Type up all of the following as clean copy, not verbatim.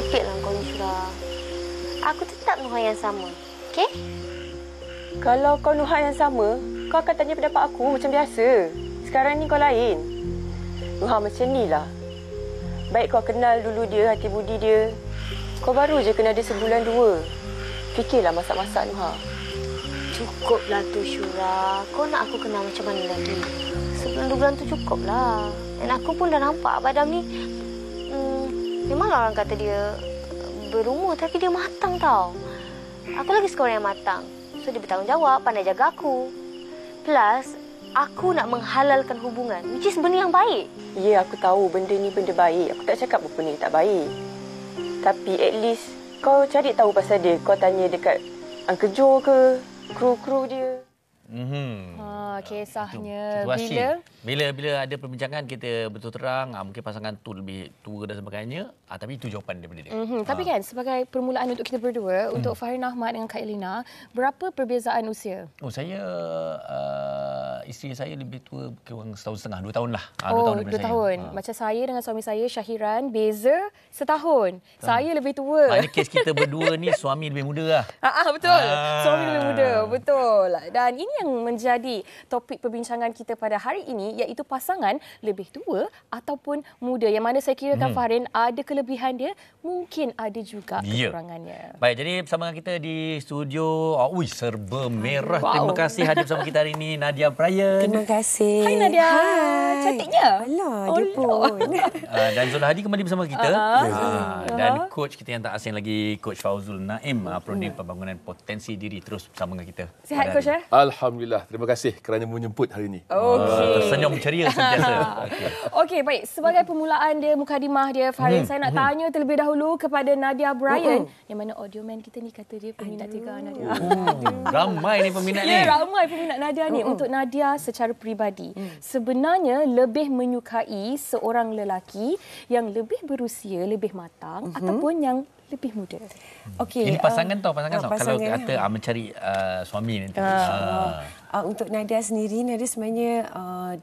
Merepeklah kau ni, Syura. Aku tetap Nuha yang sama. Okey? Kalau kau Nuha yang sama, kau akan tanya pendapat aku macam biasa. Sekarang ni kau lain. Nuha macam ni lah. Baik kau kenal dulu dia, hati budi dia. Kau baru je kenal dia sebulan 2. Fikirlah masak-masak, Nuha. Cukuplah tu, Syura. Kau nak aku kenal macam mana lagi? Sebulan 2 bulan tu cukuplah. Dan aku pun dah nampak Abang Adam ni. Memanglah orang kata dia berumur, tapi dia matang tau. Aku lagi suka orang yang matang. So, dia bertanggungjawab, pandai jaga aku. Plus, aku nak menghalalkan hubungan. Which is benda yang baik. Ya, aku tahu benda ni benda baik. Aku tak cakap apa ni tak baik. Tapi at least kau cari tahu pasal dia. Kau tanya dekat Uncle Joe ke, kru-kru dia. Kisahnya bila ada perbincangan kita betul terang mungkin pasangan tu lebih tua dan sebagainya tapi itu jawapan daripada dia. Tapi kan sebagai permulaan untuk kita berdua, untuk Farin Ahmad dengan Kak Elina, berapa perbezaan usia? Saya isteri saya lebih tua kurang setahun setengah, 2 tahun lah. 2 tahun. Macam saya dengan suami saya Syahiran, beza setahun. Saya lebih tua. Maknanya kes kita berdua ni suami lebih muda lah. Betul. Suami lebih muda. Betul. Dan ini yang menjadi topik perbincangan kita pada hari ini, iaitu pasangan lebih tua ataupun muda. Yang mana saya kirakan Farin ada kelebihan dia, mungkin ada juga kekurangannya. Baik, jadi bersama kita di studio, serba merah. Terima kasih hadir bersama kita hari ini Nadia Brian. Terima kasih. Hai Nadia. Hai. Cantiknya. Alah, dia pun. Dan Zulhadi Hadi kembali bersama kita. Dan coach kita yang tak asing lagi, Coach Fauzul Naim, Proding Pembangunan Potensi Diri, terus bersama dengan kita. Sihat Coach ya? Alhamdulillah. Terima kasih kerana menyemput hari ini. Tersenyum ceria sentiasa. Okey, baik. Sebagai permulaan dia, mukadimah dia, Farin, saya nak tanya terlebih dahulu kepada Nadia Brian. Yang mana audio man kita ni kata dia peminat juga Nadia. Ramai ni peminat ni. Ya, ramai peminat Nadia ni. Untuk Nadia secara peribadi, sebenarnya lebih menyukai seorang lelaki yang lebih berusia, lebih matang ataupun yang lebih muda. Okey. Ini pasangan pasangan. Kalau kata mencari suami nanti. Untuk Nadia sendiri, Nadia sebenarnya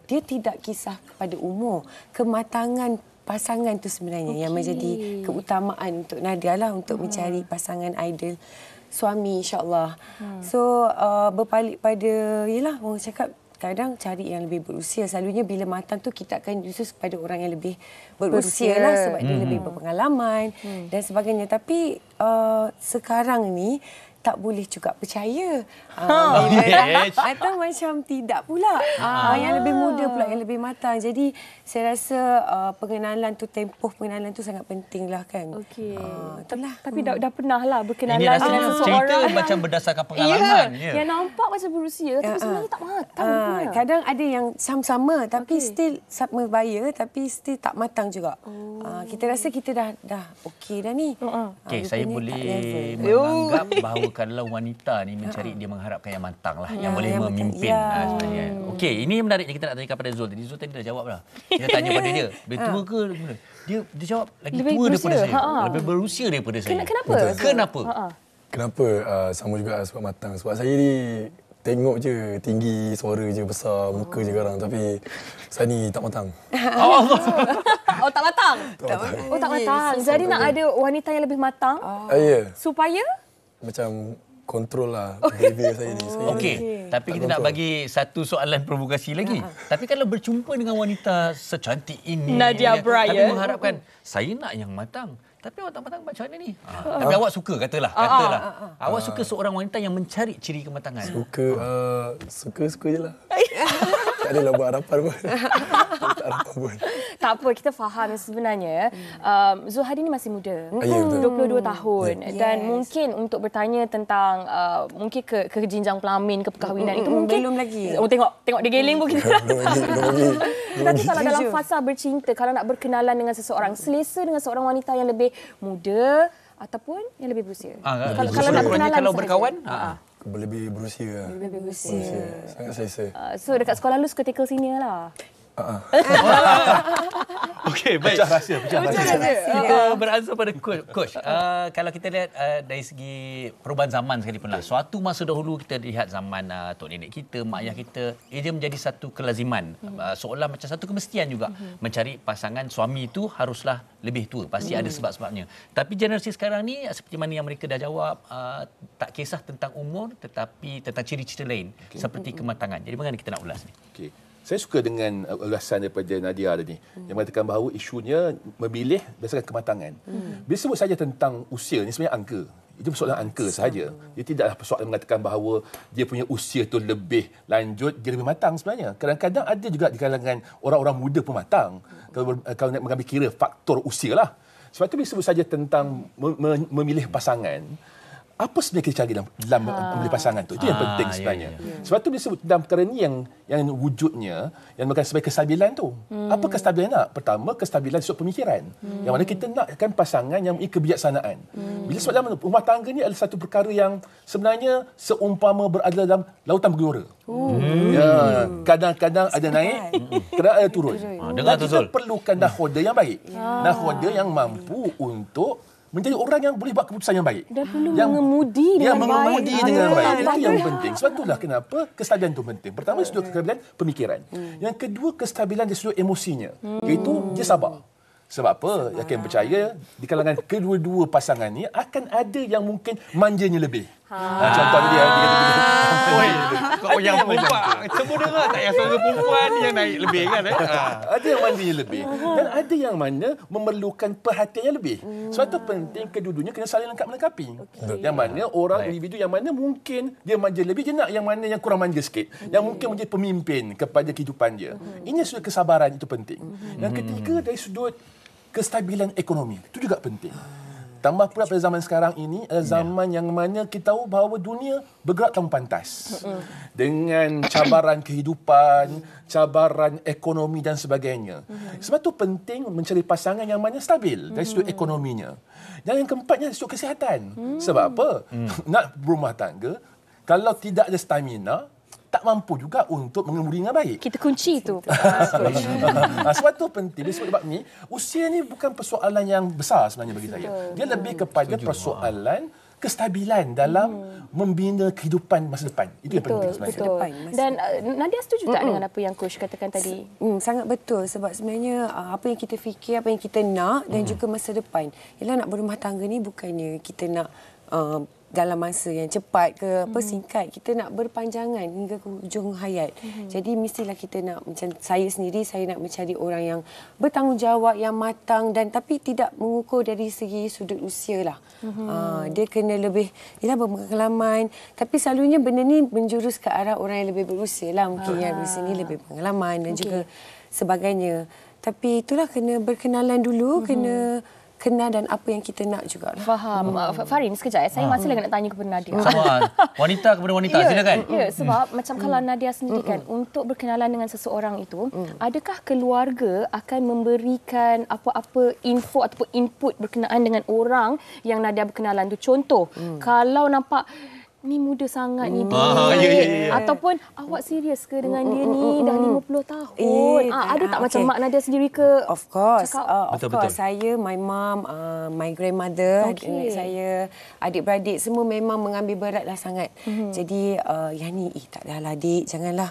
dia tidak kisah kepada umur, kematangan pasangan tu sebenarnya yang menjadi keutamaan untuk Nadia lah, untuk mencari pasangan ideal suami, insya-Allah. So berpaling pada orang cakap kadang cari yang lebih berusia. Selalunya bila matang tu kita akan justru kepada orang yang lebih berusia lah, sebab dia lebih berpengalaman dan sebagainya. Tapi sekarang ni tak boleh juga percaya. Atau macam tidak pula. Yang lebih muda pula, yang lebih matang. Jadi saya rasa pengenalan tu, tempoh pengenalan tu sangat penting lah kan. Okey. Itulah. Tapi dah pernah lah berkenalan dengan seseorang. Cerita macam berdasarkan pengalaman. Yang nampak macam berusia tapi sebenarnya tak matang. Kadang ada yang sama-sama tapi still sama baya tapi still tak matang juga. Kita rasa kita dah okey dah ni. Okey, saya boleh menganggap bahawa kalau wanita ni mencari, dia mengharapkan yang matang lah, yang boleh memimpin sebenarnya. Okey, ini yang menarik yang kita nak tanya kepada Zul. Zul tadi dah jawab dah. Kita tanya pada dia, lebih tua ke? Dia jawab lagi lebih tua daripada saya. Lebih berusia daripada saya. Kenapa? Kenapa? Sama juga sebab matang. Sebab saya ni tengok je tinggi, suara je besar, muka je garang, tapi saya ni tak matang. Tak matang. Tak matang. Jadi nak ada wanita yang lebih matang. Ya. Supaya macam kontrol lah behavior saya ni. Okey, tapi kita nak bagi satu soalan provokasi lagi. Tapi kalau berjumpa dengan wanita secantik ini, Nadia Brian, tapi mengharapkan saya nak yang matang. Tapi awak tak matang macam mana ni? Tapi awak suka, katalah. Awak suka seorang wanita yang mencari ciri kematangan. Suka je lah. Tak adalah buat harapan pun. Tak harapan pun. Tak apa, kita faham sebenarnya. Zul Hadi ni masih muda. 22 tahun. Dan mungkin untuk bertanya tentang mungkin ke jenjang pelamin, ke perkahwinan itu mungkin belum lagi. Tengok dia geling pun kita. Tapi kalau dalam Jujur. fasa bercinta, kalau nak berkenalan dengan seseorang, selesa dengan seorang wanita yang lebih muda ataupun yang lebih berusia. Kalau nak berkenalan, kalau berkawan, lebih berusia. Lebih berusia. Sangat selesa. so dekat sekolah lu suka tackle senior lah. Okey, baik. Pecah rahsia. Kita beransur pada coach. Kalau kita lihat dari segi perubahan zaman sekalipun lah. Suatu masa dahulu kita lihat zaman tok nenek kita, mak ayah kita, ia menjadi satu kelaziman. Seolah macam satu kemestian juga mencari pasangan suami itu haruslah lebih tua. Pasti ada sebab-sebabnya. Tapi generasi sekarang ni seperti mana yang mereka dah jawab, tak kisah tentang umur tetapi tentang ciri-ciri lain seperti kematangan. Jadi bagaimana kita nak ulas ni? Okey. Saya suka dengan ulasan daripada Nadia tadi yang mengatakan bahawa isunya memilih berdasarkan kematangan. Bila sebut saja tentang usia ni sebenarnya angka. Itu persoalan angka sahaja. Dia tidaklah persoalan mengatakan bahawa dia punya usia tu lebih lanjut, dia lebih matang sebenarnya. Kadang-kadang ada juga di kalangan orang-orang muda pun matang. Kalau nak mengambil kira faktor usia lah. Sebab tu bila sebut saja tentang memilih pasangan, apa sebenarnya kita cari dalam memilih pasangan tu? Itu yang penting sebenarnya. Sebab tu bila sebut dalam perkara ni yang wujudnya, yang bukan sebagai kestabilan tu. Apa kestabilan nak? Pertama, kestabilan sudut pemikiran. Yang mana kita nakkan pasangan yang memiliki kebijaksanaan. Bila sebut dalam rumah tangga ni adalah satu perkara yang sebenarnya seumpama berada dalam lautan bergelora. Ya, kadang-kadang ada naik, kadang ada turun. Dan kita perlukan nahoda yang baik. Nahoda yang mampu untuk menjadi orang yang boleh buat keputusan yang baik. Dan perlu mengemudi dengan baik. Dengan baik. Itu yang penting. Sebab itulah kenapa kestabilan itu penting. Pertama, sudut kestabilan pemikiran. Yang kedua, kestabilan dari sudut emosinya. Iaitu dia sabar. Sebab apa? Yakin percaya di kalangan kedua-dua pasangan ni akan ada yang mungkin manjanya lebih. Contohnya dia Kau yang perempuan. Semua dengar tak yang suara perempuan yang naik lebih kan? Ada yang manjanya lebih. Dan ada yang mana memerlukan perhatian yang lebih. Sebab itu penting kedua-duanya kena saling lengkap-melengkapi. Yang mana orang individu yang mana mungkin dia manja lebih, dia nak yang mana yang kurang manja sikit. Yang mungkin menjadi pemimpin kepada kehidupan dia. Ini sudut kesabaran itu penting. Yang ketiga dari sudut kestabilan ekonomi. Itu juga penting. Tambah pula pada zaman sekarang ini adalah zaman yang mana kita tahu bahawa dunia bergerak tanpa pantas. Dengan cabaran kehidupan, cabaran ekonomi dan sebagainya. Sebab itu penting mencari pasangan yang mana stabil dari sudut ekonominya. Dan yang keempatnya sudut kesihatan. Sebab apa? Nak berumah tangga, kalau tidak ada stamina, tak mampu juga untuk mengemudi dengan baik. Kita kunci itu. Sebab itu penting. Sebab ni, usia ni bukan persoalan yang besar sebenarnya bagi saya. Dia lebih kepada persoalan kestabilan dalam membina kehidupan masa depan. Itu yang penting sebenarnya. Betul. Dan Nadia setuju tak dengan apa yang Coach katakan tadi? Sangat betul. Sebab sebenarnya apa yang kita fikir, apa yang kita nak dan juga masa depan. Ialah nak berumah tangga ni bukannya kita nak dalam masa yang cepat ke apa singkat, kita nak berpanjangan hingga ke hujung hayat. Jadi mestilah kita nak, macam saya sendiri, saya nak mencari orang yang bertanggungjawab, yang matang dan tapi tidak mengukur dari segi sudut usia lah. Dia kena lebih berpengalaman, tapi selalunya benda ni menjurus ke arah orang yang lebih berusia lah, mungkin yang di sini lebih pengalaman dan juga sebagainya. Tapi itulah kena berkenalan dulu, kena kenal dan apa yang kita nak juga. Faham. Farin, sekejap. Saya masih lagi nak tanya kepada Nadia. Wanita kepada wanita, silakan. Ya, sebab macam kalau Nadia sendiri kan, untuk berkenalan dengan seseorang itu, adakah keluarga akan memberikan apa-apa info ataupun input berkenaan dengan orang yang Nadia berkenalan tu? Contoh, kalau nampak ni muda sangat ni dia. Ataupun awak serius ke dengan dia ni dah 50 tahun. Ada tak macam mak Nadia sendiri ke? Of course. Betul. Saya, my mom, my grandmother, adik saya, adik-beradik semua memang mengambil beratlah sangat. Jadi yang ni tak dahlah adik, janganlah.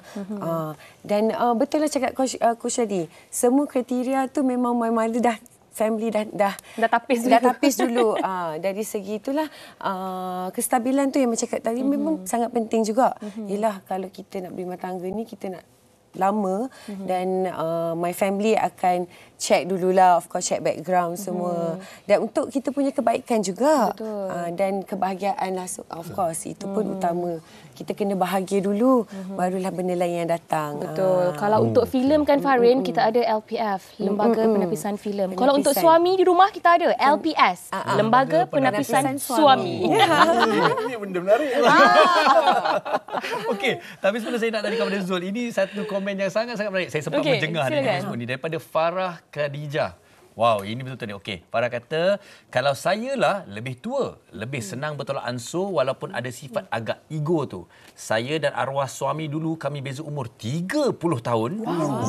Dan betul lah cakap Coach tadi. Semua kriteria tu memang my mother dah family dah tapis dulu. Dari segi itulah kestabilan tu yang macam cakap tadi memang sangat penting juga. Yalah, kalau kita nak berumah tangga ni kita nak lama dan my family akan check dululah, of course check background semua dan untuk kita punya kebaikan juga. Dan kebahagiaan lah, of course itu pun utama. Kita kena bahagia dulu, barulah benda lain yang datang. Betul. Kalau untuk filem kan Farin, kita ada LPF, Lembaga Penapisan Filem. Kalau untuk suami di rumah kita ada LPS, Lembaga Penapisan Suami. Ini benda menarik. Okey, tapi sebenarnya saya nak tanya kepada Zul, ini satu komen yang sangat-sangat menarik. Saya sempat menjengah dengan semua ni daripada Farah Khadijah. Wow, ini betul-betul ni. Okey, Farah kata, kalau saya lah lebih tua, lebih senang bertolak ansur walaupun ada sifat agak ego tu. Saya dan arwah suami dulu kami beza umur 30 tahun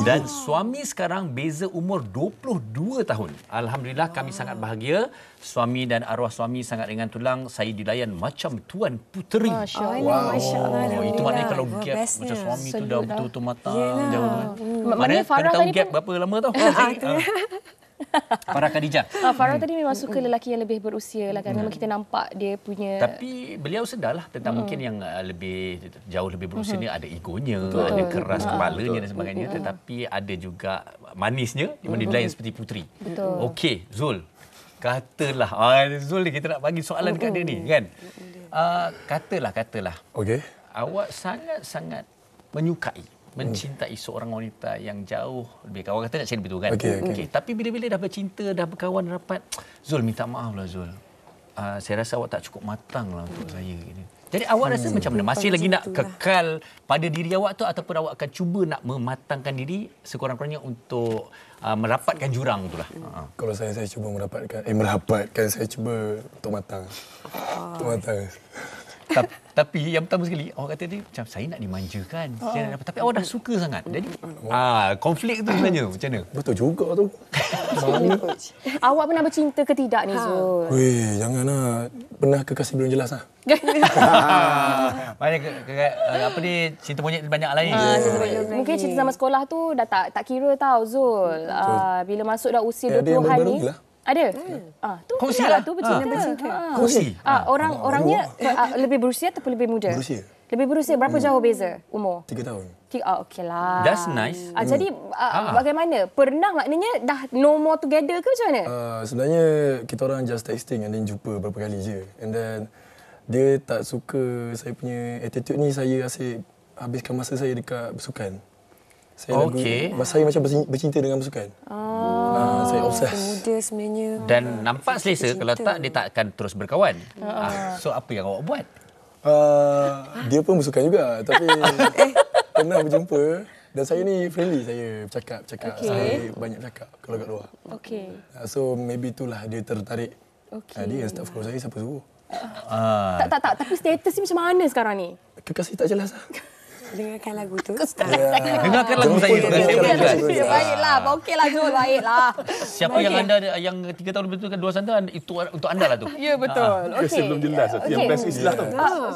dan suami sekarang beza umur 22 tahun. Alhamdulillah kami sangat bahagia. Suami dan arwah suami sangat ringan tulang. Saya dilayan macam tuan puteri. Masya Allah. Masya Allah. Itu maknanya kalau Wah, gap bestnya. macam suami tu dah betul-betul matang Yelah. jauh tu. Maknanya Farah tahu tadi gap pun berapa lama tau? Farah Khadijah. Farah tadi memang suka lelaki yang lebih berusia lah kan. Memang kita nampak dia punya Tapi beliau sedarlah tentang mungkin yang lebih jauh lebih berusia ni ada egonya, ada keras kepalanya dan sebagainya, tetapi ada juga manisnya di mana dia lain seperti puteri. Okey, Zul. Katalah Zul ni kita nak bagi soalan dekat dia ni kan. Katalah Okey. awak sangat-sangat menyukai mencintai seorang wanita yang jauh lebih kawan kata nak cari betul kan. Okey. Tapi bila-bila dah bercinta, dah berkawan rapat, Zul minta maaf lah Zul. Saya rasa awak tak cukup matang lah untuk saya ini. Jadi awak rasa macam mana? Masih lagi nak kekal pada diri awak tu ataupun awak akan cuba nak mematangkan diri sekurang-kurangnya untuk merapatkan jurang itulah. Kalau saya cuba merapatkan saya cuba untuk matang. Untuk matang. Tapi yang pertama sekali awak kata dia macam saya nak dimanjakan. Saya nak dapat, tapi awak dah suka sangat. Jadi konflik tu sebenarnya macam mana? Betul juga tu. Mana? Awak pernah bercinta ke tidak ni Zul? Weh, janganlah. Pernah kekasih belum jelas lah. Banyak apa ni cinta monyet banyak lain. Mungkin cerita zaman sekolah tu dah tak kira tau Zul. Bila masuk dah usia 20-an ni. Ada. Tu Kongsi lah lah. tu bercinta. Kongsi. Orangnya lebih berusia ataupun lebih muda? Berusia. Lebih berusia. Berapa jauh beza umur? 3 tahun. Okeylah. That's nice. Jadi bagaimana? Pernah maknanya dah no more together ke macam mana? Sebenarnya kita orang just texting and then jumpa berapa kali je. And then dia tak suka saya punya attitude ni. Saya asyik habiskan masa saya dekat bersukan. Saya saya macam bercinta dengan bersukan. Saya obses. Muda sebenarnya. Dan nampak selesa, kalau tak dia tak akan terus berkawan. So apa yang awak buat? Dia pun bersukan juga tapi pernah berjumpa dan saya ni friendly, saya cakap saya banyak cakap kalau kat luar. So maybe itulah dia tertarik. Dia start follow saya siapa suruh. Tak tapi status ni macam mana sekarang ni? Kekasih tak jelas lah. Dengarkan lagu tu. Dengarkan lagu saya. Baiklah, okeylah Zul, baiklah. Siapa yang anda yang 3 tahun betul kan 2 anda itu untuk anda lah tu. Ya betul. Okey. Belum jelas. Yang best istilah tu.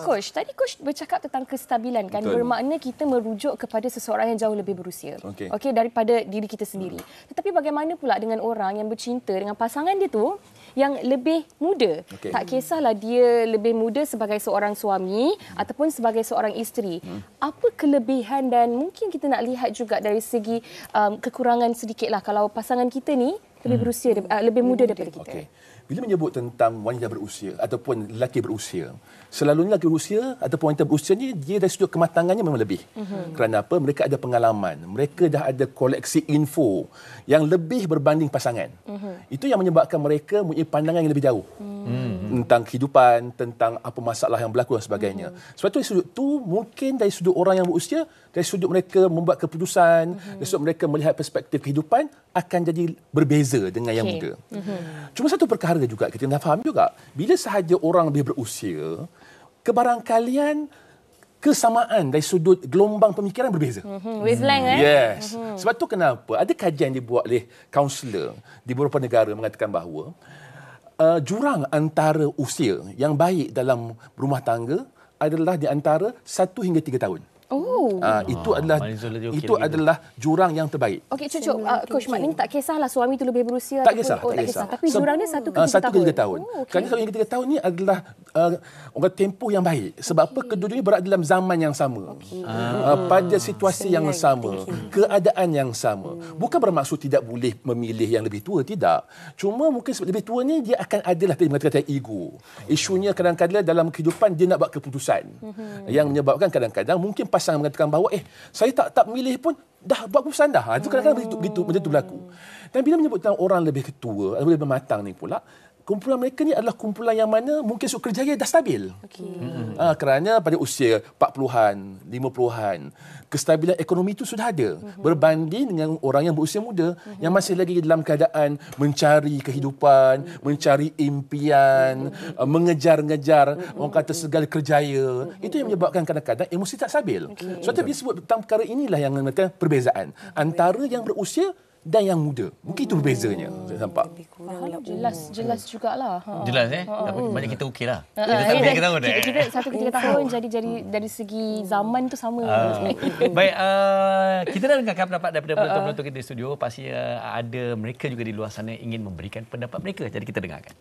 Coach, tadi Coach bercakap tentang kestabilan kan. Betul. Bermakna kita merujuk kepada seseorang yang jauh lebih berusia. Okey. Daripada diri kita sendiri. Tetapi bagaimana pula dengan orang yang bercinta dengan pasangan dia tu yang lebih muda? Tak kisahlah dia lebih muda sebagai seorang suami ataupun sebagai seorang isteri. Apa kelebihan dan mungkin kita nak lihat juga dari segi kekurangan sedikitlah kalau pasangan kita ni lebih berusia lebih muda daripada kita. Bila menyebut tentang wanita berusia ataupun lelaki berusia, selalunya lelaki berusia ataupun wanita berusia ni dia dari sudut kematangannya memang lebih. Kerana apa? Mereka ada pengalaman, mereka dah ada koleksi info yang lebih berbanding pasangan. Itu yang menyebabkan mereka mempunyai pandangan yang lebih jauh. Tentang kehidupan, tentang apa masalah yang berlaku dan sebagainya. Sebab itu dari sudut tu mungkin dari sudut orang yang berusia, dari sudut mereka membuat keputusan, dari sudut mereka melihat perspektif kehidupan akan jadi berbeza dengan yang muda. Cuma satu perkara juga kita kena faham juga, bila sahaja orang lebih berusia, kebarangkalian kesamaan dari sudut gelombang pemikiran berbeza. Wavelength Yes. Sebab tu kenapa ada kajian dibuat oleh kaunselor di beberapa negara mengatakan bahawa jurang antara usia yang baik dalam rumah tangga adalah di antara 1 hingga 3 tahun. Itu adalah jurang yang terbaik. Okey, cucuk. Coach, maknanya tak kisahlah suami tu lebih berusia Tak ataupun kisah, tak kisah. Tapi jurang dia 1 ke 3 tahun. Kerana 1 hingga 3 tahun ni adalah orang tempoh yang baik. Sebab apa? Kedua-duanya berada dalam zaman yang sama. Pada situasi yang sama. Keadaan yang sama. Bukan bermaksud tidak boleh memilih yang lebih tua, tidak. Cuma mungkin sebab lebih tua ni dia akan adalah tadi mengatakan ego. Isunya kadang-kadang dalam kehidupan dia nak buat keputusan. Yang menyebabkan kadang-kadang mungkin pasangan mengatakan bahawa saya tak memilih pun dah buat keputusan dah. Itu kadang-kadang begitu berlaku. Dan bila menyebut tentang orang lebih tua, lebih matang ni pula, kumpulan mereka ni adalah kumpulan yang mana mungkin sudut kerjaya dah stabil. Kerana pada usia 40-an, 50-an, kestabilan ekonomi itu sudah ada. Berbanding dengan orang yang berusia muda yang masih lagi dalam keadaan mencari kehidupan, mencari impian, mengejar-ngejar orang kata segala kerjaya. Itu yang menyebabkan kadang-kadang emosi tak stabil. So kita sebut tentang perkara inilah yang menekan perbezaan antara yang berusia dan yang muda. Mungkin itu bezanya. Saya nampak. Jelas jugalah. Jelas banyak kita okeylah. Kita tahu dah. Kita 1 tahun jadi dari segi zaman tu sama. Baik, kita dah dengarkan pendapat daripada penonton-penonton kita di studio. Pasti ada mereka juga di luar sana ingin memberikan pendapat mereka. Jadi kita dengarkan.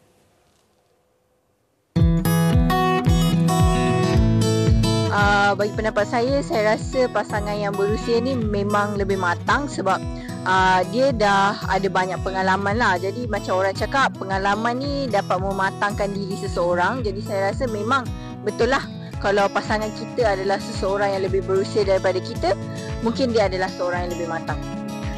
Bagi pendapat saya rasa pasangan yang berusia ni memang lebih matang sebab dia dah ada banyak pengalaman lah. Jadi macam orang cakap, pengalaman ni dapat mematangkan diri seseorang. Jadi saya rasa memang betul lah, kalau pasangan kita adalah seseorang yang lebih berusia daripada kita, mungkin dia adalah seorang yang lebih matang.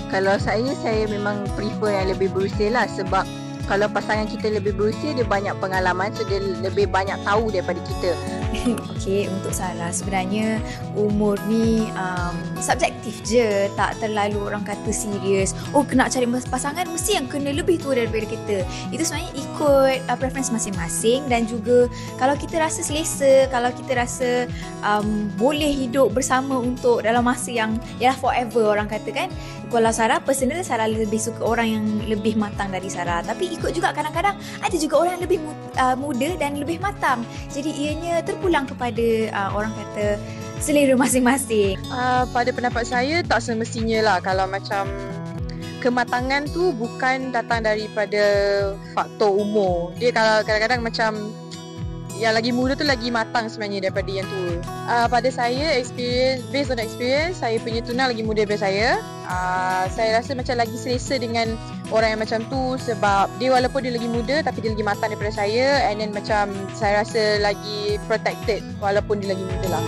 Kalau saya memang prefer yang lebih berusia lah, sebab kalau pasangan kita lebih berusia, dia banyak pengalaman, so dia lebih banyak tahu daripada kita. Okey, untuk Sarah, sebenarnya umur ni subjektif je, tak terlalu orang kata serius. Oh, kena cari pasangan mesti yang kena lebih tua daripada kita. Itu sebenarnya ikut preference masing-masing, dan juga kalau kita rasa selesa, kalau kita rasa boleh hidup bersama untuk dalam masa yang yalah forever orang kata kan. Kalau Sarah, personal Sarah lebih suka orang yang lebih matang dari Sarah. Tapi ikut juga kadang-kadang ada juga orang yang lebih muda dan lebih matang. Jadi ianya terpulang kepada orang kata selera masing-masing. Pada pendapat saya, tak semestinya lah kalau macam kematangan tu bukan datang daripada faktor umur. Dia kalau kadang-kadang macam yang lagi muda tu lagi matang sebenarnya daripada yang tua. Pada saya, based on experience, saya punya tunang lagi muda daripada saya. Saya rasa macam lagi selesa dengan orang yang macam tu sebab dia walaupun dia lagi muda tapi dia lagi matang daripada saya, and then macam saya rasa lagi protected walaupun dia lagi muda lah.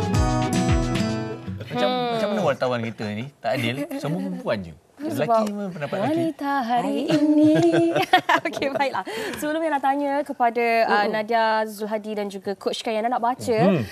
Macam mana wartawan kita ni? Tak adil. Semua perempuan je. Lelaki pendapat lelaki. Wanita hari ini. Okey, baiklah. Sebelum nak tanya kepada Nadia Zulhadi dan juga Coach Kayana, nak baca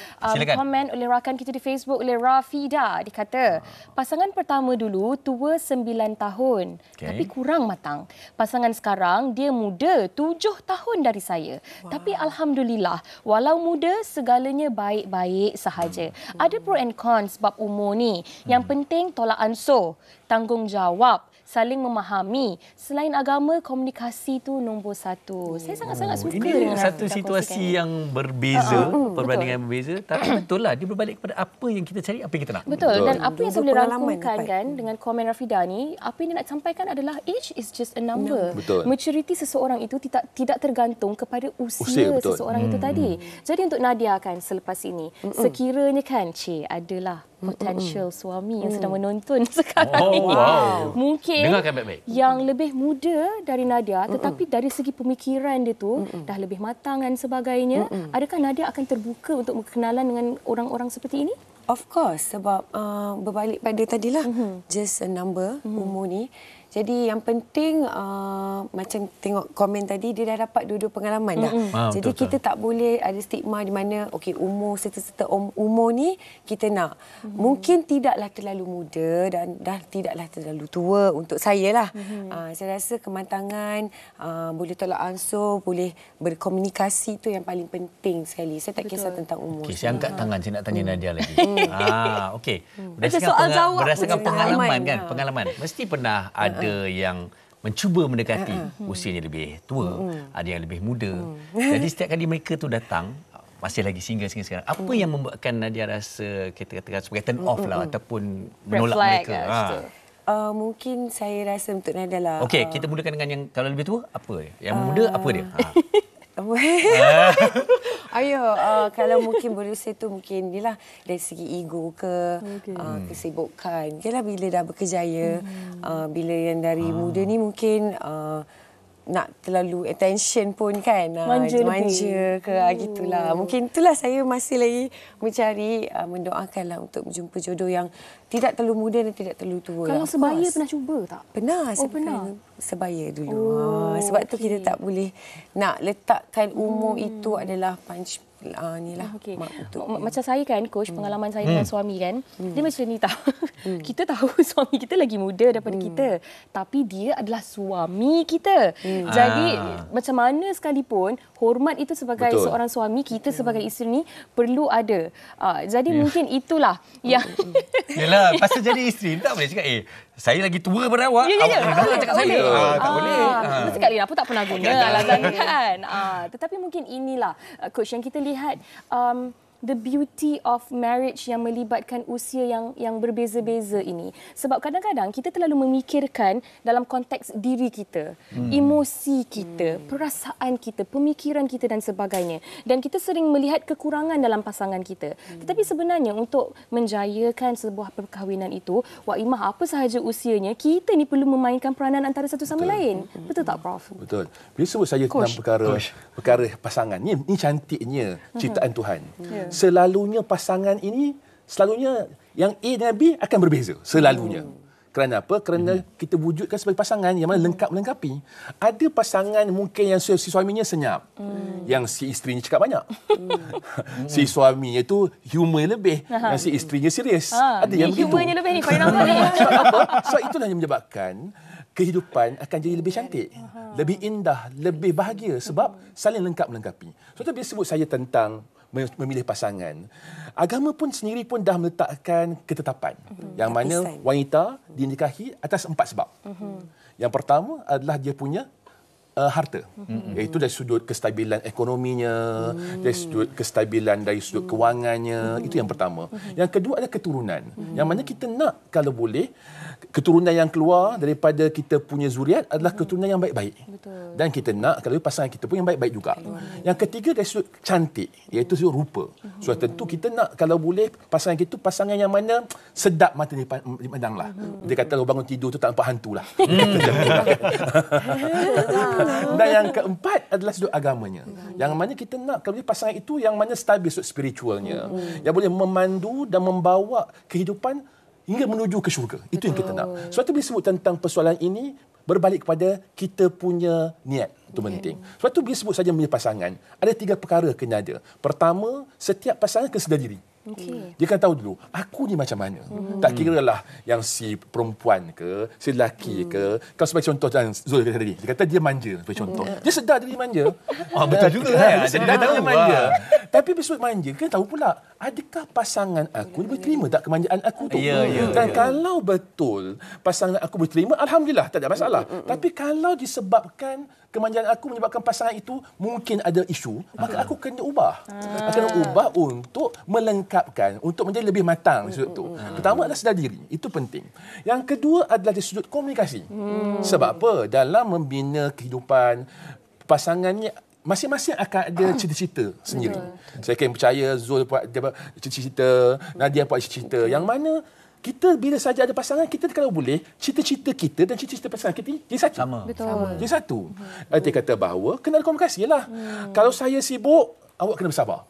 komen oleh rakan kita di Facebook oleh Rafida. Dia kata, pasangan pertama dulu tua 9 tahun tapi kurang matang. Pasangan sekarang dia muda 7 tahun dari saya. Tapi alhamdulillah, walau muda segalanya baik-baik sahaja. Ada pro and cons sebab umur ni. Yang penting tolak ansur, tanggungjawab, saling memahami. Selain agama, komunikasi tu nombor 1. Saya sangat-sangat suka ini satu situasi yang berbeza, perbandingan yang berbeza. Tapi betul lah, dia berbalik kepada apa yang kita cari, apa yang kita nak. Betul. Dan apa yang saya boleh rangkumkan kan dengan komen Rafida ni, apa yang dia nak sampaikan adalah age is just a number. Maturity seseorang itu tidak tergantung kepada usia seseorang itu tadi. Jadi untuk Nadia kan selepas ini, sekiranya kan adalah potential suami yang sedang menonton sekarang ini. Mungkin dengarkan baik-baik. Yang lebih muda dari Nadia, tetapi dari segi pemikiran dia tu dah lebih matang dan sebagainya. Adakah Nadia akan terbuka untuk berkenalan dengan orang-orang seperti ini? Of course, sebab berbalik pada tadilah, just a number umur ni. Jadi yang penting macam tengok komen tadi, dia dah dapat dua-dua pengalaman dah. Jadi kita tak boleh ada stigma di mana okey umur serta-serta umur ni kita nak. Mungkin tidaklah terlalu muda dan dah tidaklah terlalu tua untuk saya lah. Saya rasa kematangan, boleh tolak ansur, boleh berkomunikasi tu yang paling penting sekali. Saya tak kisah tentang umur. Okey, saya angkat tangan, saya nak tanya Nadia lagi. Okey. Berdasarkan pengalaman kan, pengalaman. Mesti pernah ada yang mencuba mendekati usianya lebih tua, ada yang lebih muda. Jadi setiap kali mereka tu datang, masih lagi single sekarang, apa yang membuatkan Nadia rasa kita katakan sebagai turn off lah ataupun menolak mereka? Mungkin saya rasa untuk Nadia lah. Okey, kita mulakan dengan yang kalau lebih tua apa dia? Yang muda apa dia? Kalau mungkin berusia tu mungkin dia lah dari segi ego ke kesibukan. Dia lah bila dah berkejaya, bila yang dari muda ni mungkin nak terlalu attention pun kan, manja ke gitulah. Mungkin itulah saya masih lagi mencari, mendoakanlah untuk berjumpa jodoh yang tidak terlalu muda dan tidak terlalu tua. Kalau Of sebaya course. pernah cuba tak? Pernah. Oh, pernah. Sebaya dulu. Sebab tu kita tak boleh nak letakkan umur itu adalah punch inilah. Okey. Untuk Macam saya kan, coach, pengalaman saya dengan suami kan, dia macam ni tahu. Kita tahu suami kita lagi muda daripada kita, tapi dia adalah suami kita. Jadi macam mana sekalipun, hormat itu sebagai seorang suami, kita sebagai isteri ni perlu ada. Jadi mungkin itulah yang Yelah, pasal jadi isteri tak boleh cakap saya lagi tua daripada awak. Awak boleh cakap saya. Tak boleh. Mesti Kak Lina pun tak pernah guna alasan ni kan. Tetapi mungkin inilah coach yang kita lihat the beauty of marriage yang melibatkan usia yang berbeza-beza ini. Sebab kadang-kadang kita terlalu memikirkan dalam konteks diri kita, emosi kita, perasaan kita, pemikiran kita dan sebagainya. Dan kita sering melihat kekurangan dalam pasangan kita. Tetapi sebenarnya untuk menjayakan sebuah perkahwinan itu, Wak Imah apa sahaja usianya, kita ni perlu memainkan peranan antara satu sama lain. Betul tak, Prof? Betul. Bila sebut saya tentang perkara pasangan, ni cantiknya ciptaan Tuhan. Selalunya pasangan ini, selalunya yang A dengan B akan berbeza. Selalunya. Kerana apa? Kerana kita wujudkan sebagai pasangan yang mana lengkap melengkapi. Ada pasangan mungkin yang si suaminya senyap. Yang si isterinya cakap banyak. Si suaminya tu humor lebih. Yang si isterinya serius. Ada yang begitu. Humornya lebih ni, kau nampak ni. Sebab apa? Sebab itulah yang menyebabkan kehidupan akan jadi lebih cantik, lebih indah, lebih bahagia sebab saling lengkap melengkapi. So, bila sebut saya tentang memilih pasangan, agama pun sendiri pun dah meletakkan ketetapan yang mana wanita dinikahi atas 4 sebab. Yang pertama adalah dia punya harta, iaitu dari sudut kestabilan ekonominya, dari sudut kestabilan dari sudut kewangannya, itu yang pertama. Yang kedua adalah keturunan, yang mana kita nak kalau boleh keturunan yang keluar daripada kita punya zuriat adalah keturunan yang baik-baik. Betul. Dan kita nak kalau pasangan kita pun yang baik-baik juga. Yang ketiga dari sudut cantik, iaitu sudut rupa. So tentu kita nak kalau boleh pasangan kita pasangan yang mana sedap mata dipandang lah. Dia kata kalau bangun tidur tu tak nampak hantu lah. Dan yang keempat adalah sudut agamanya. Yang mana kita nak kalau boleh pasangan itu yang mana stabil sudut spiritualnya. Yang boleh memandu dan membawa kehidupan hingga menuju ke syurga. Itu yang kita nak. Sebab tu bila sebut tentang persoalan ini, berbalik kepada kita punya niat. Itu penting. Sebab tu bila sebut saja memilih pasangan, ada 3 perkara kena ada. Pertama, setiap pasangan kena sedar diri. Dia kena tahu dulu, aku ni macam mana. Tak kira lah yang si perempuan ke, si lelaki ke. Kalau sebagai contoh yang Zul kata tadi, dia kata dia manja sebagai contoh. Dia sedar diri manja. Betul juga kan? Dia sedar dia manja. Tapi bila sebut manja, kena tahu pula, adakah pasangan aku boleh terima tak kemanjaan aku tu? Dan kalau betul pasangan aku boleh terima, alhamdulillah, tak ada masalah. Tapi kalau disebabkan kemanjaan aku menyebabkan pasangan itu mungkin ada isu, maka aku kena ubah. Kena ubah untuk melengkapkan, untuk menjadi lebih matang di sudut itu. Pertama adalah sedar diri. Itu penting. Yang kedua adalah di sudut komunikasi. Sebab apa? Dalam membina kehidupan pasangannya, masing-masing akan ada cita-cita sendiri. Saya akan percaya Zul buat cita-cita, Nadia buat cita-cita. Yang mana kita bila saja ada pasangan, kita kalau boleh, cita-cita kita dan cita-cita pasangan kita jadi satu. Sama. Jadi satu. Dia kata bahawa kena ada komunikasi lah. Kalau saya sibuk, awak kena bersabar.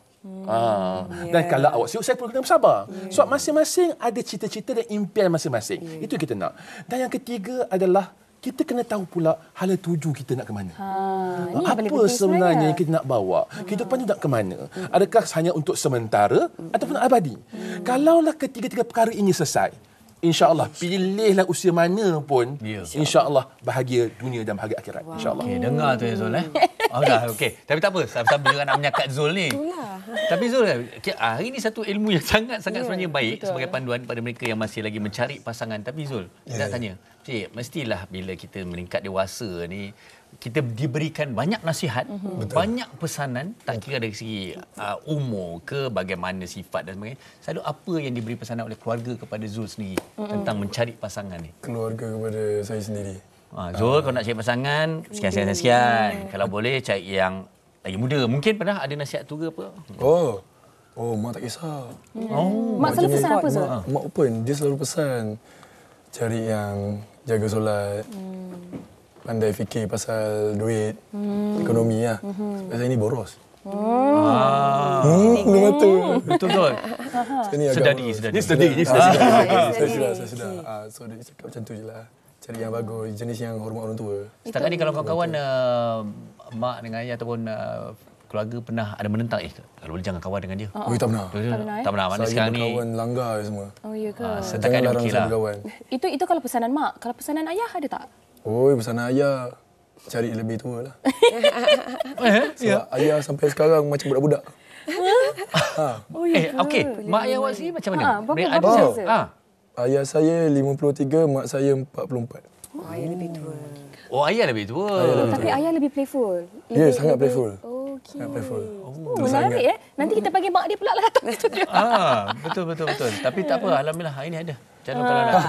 Dan kalau awak sibuk, saya pun kena bersabar. Sebab masing-masing ada cita-cita dan impian masing-masing. Itu yang kita nak. Dan yang ketiga adalah kita kena tahu pula hala tuju kita nak ke mana. Apa sebenarnya yang kita nak bawa? Kehidupan itu nak ke mana? Adakah hanya untuk sementara ataupun abadi? Kalaulah ketiga-tiga perkara ini selesai, insya-Allah pilihlah usia mana pun, insya-Allah bahagia dunia dan bahagia akhirat. Insya-Allah. Okey, dengar tu Zul okey. Tapi tak apa, sambil nak menyakat Zul ni. Tapi Zul, hari ni satu ilmu yang sangat-sangat sebenarnya baik sebagai panduan pada mereka yang masih lagi mencari pasangan. Tapi Zul, nak tanya, mestilah bila kita meningkat dewasa ni, kita diberikan banyak nasihat, banyak pesanan, tak kira dari segi umur ke bagaimana sifat dan sebagainya. Selalu apa yang diberi pesanan oleh keluarga kepada Zul sendiri tentang mencari pasangan ni? Keluarga kepada saya sendiri. Zul, kalau nak cari pasangan, sekian. Kalau boleh cari yang lagi muda. Mungkin pernah ada nasihat tu ke apa? Mak tak kisah. Mak selalu pesan apa Zul? Mak open, dia selalu pesan cari yang jaga solat, pandai fikir pasal duit, ekonomi lah. Saya ni boros. Belum mata. Betul. Sedadi. Saya sudah. So dia cakap macam tu je lah. Cari yang bagus, jenis yang hormat orang tua. Setakat ni kalau kawan-kawan mak dengan ayah ataupun keluarga pernah ada menentang kalau boleh jangan kawan dengan dia. Tak pernah. Tak pernah. Mana sekarang ni kawan langgar semua. Oh ya ke? Setakat ni okeylah. Itu kalau pesanan mak. Kalau pesanan ayah ada tak? Pesanan ayah cari lebih tua lah. Sebab ayah sampai sekarang macam budak-budak. Okey. Mak ayah awak sendiri macam mana? Berapa selesa? Ayah saya 53, mak saya 44. Ayah lebih tua. Oh, ayah lebih tua. Tapi ayah lebih playful. Ya, sangat playful. Okey. Sangat playful. Menarik Nanti kita bagi mak dia pula lah datang studio. Betul. Tapi tak apa, alhamdulillah hari ni ada. Channel kalau nak.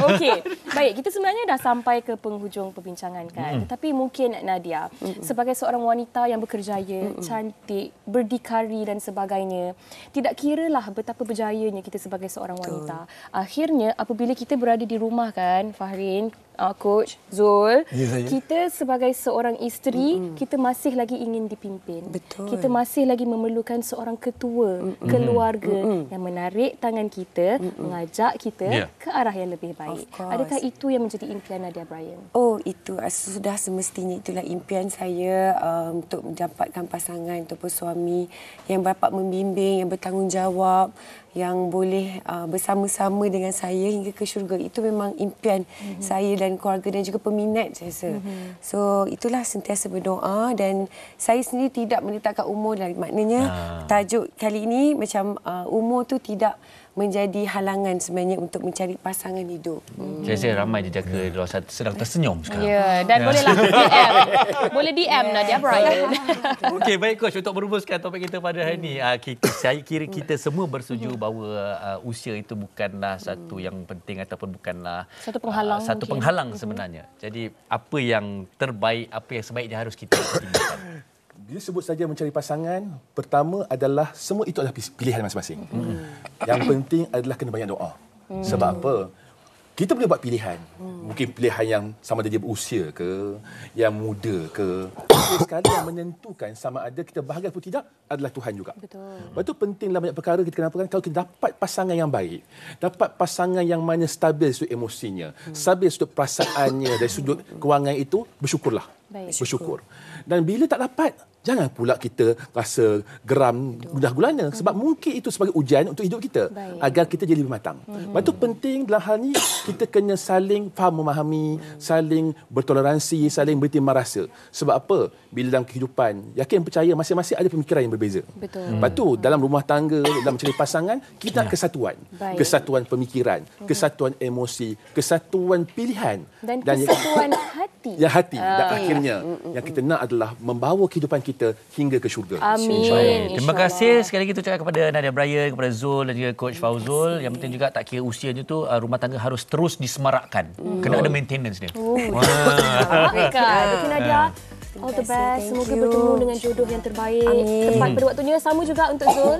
Okey. Baik, kita sebenarnya dah sampai ke penghujung perbincangan kan. Tetapi mungkin Nadia sebagai seorang wanita yang berkerjaya, cantik, berdikari dan sebagainya, tidak kiralah betapa berjayanya kita sebagai seorang wanita. Akhirnya apabila kita berada di rumah kan, Fahrin, Coach Zul, kita sebagai seorang isteri, kita masih lagi ingin dipimpin. Betul. Kita masih lagi memerlukan seorang ketua keluarga yang menarik tangan kita, mengajak kita ke arah yang lebih baik. Adakah itu yang menjadi impian Nadia Bryan? Oh, itu sudah semestinya itulah impian saya untuk mendapatkan pasangan ataupun suami yang dapat membimbing, yang bertanggungjawab, yang boleh bersama-sama dengan saya hingga ke syurga. Itu memang impian saya dan keluarga dan juga peminat saya rasa. So, itulah sentiasa berdoa dan saya sendiri tidak meletakkan umur lah. Maknanya tajuk kali ini macam umur tu tidak menjadi halangan sebenarnya untuk mencari pasangan hidup. Saya rasa ramai jejaka di luar sana sedang tersenyum sekarang. Ya, dan bolehlah DM. Boleh DM Nadia Bryan. Okey, baik Coach, untuk merumuskan topik kita pada hari ini, saya kira kita semua bersetuju bahawa usia itu bukanlah satu yang penting ataupun bukanlah satu penghalang sebenarnya. Jadi apa yang terbaik, apa yang sebaiknya harus kita pertimbangkan. Bila sebut saja mencari pasangan, pertama adalah semua itu adalah pilihan masing-masing. Yang penting adalah kena banyak doa. Sebab apa? Kita boleh buat pilihan. Mungkin pilihan yang sama ada dia berusia ke, yang muda ke. Sekali yang menentukan sama ada kita bahagia atau tidak adalah Tuhan juga. Betul. Lepas itu pentinglah banyak perkara kita kenapa kan kalau kita dapat pasangan yang baik, dapat pasangan yang mana stabil sudut emosinya, stabil sudut perasaannya dari sudut kewangan itu, bersyukurlah. Bersyukur. Dan bila tak dapat, jangan pula kita rasa geram, gundah gulana sebab mungkin itu sebagai ujian untuk hidup kita agar kita jadi lebih matang. Lepas itu penting dalam hal ni kita kena saling faham memahami, saling bertoleransi, saling bertimbang rasa. Sebab apa? Bila dalam kehidupan, yakin percaya masing-masing ada pemikiran yang berbeza. Betul. Lepas tu dalam rumah tangga, dalam mencari pasangan, kita nak kesatuan. Kesatuan pemikiran, kesatuan emosi, kesatuan pilihan dan kesatuan hati. Ya, hati. Dan akhirnya yang kita nak adalah membawa kehidupan kita hingga ke syurga. Amin. Terima kasih sekali lagi ucapkan kepada Nadia Bryan, kepada Zul dan juga Coach Fauzul. Yang penting juga tak kira usianya tu, rumah tangga harus terus disemarakkan. Kena ada maintenance dia. Okey Nadia, all the best. Semoga bertemu dengan jodoh yang terbaik. Tepat pada waktunya. Sama juga untuk Zul.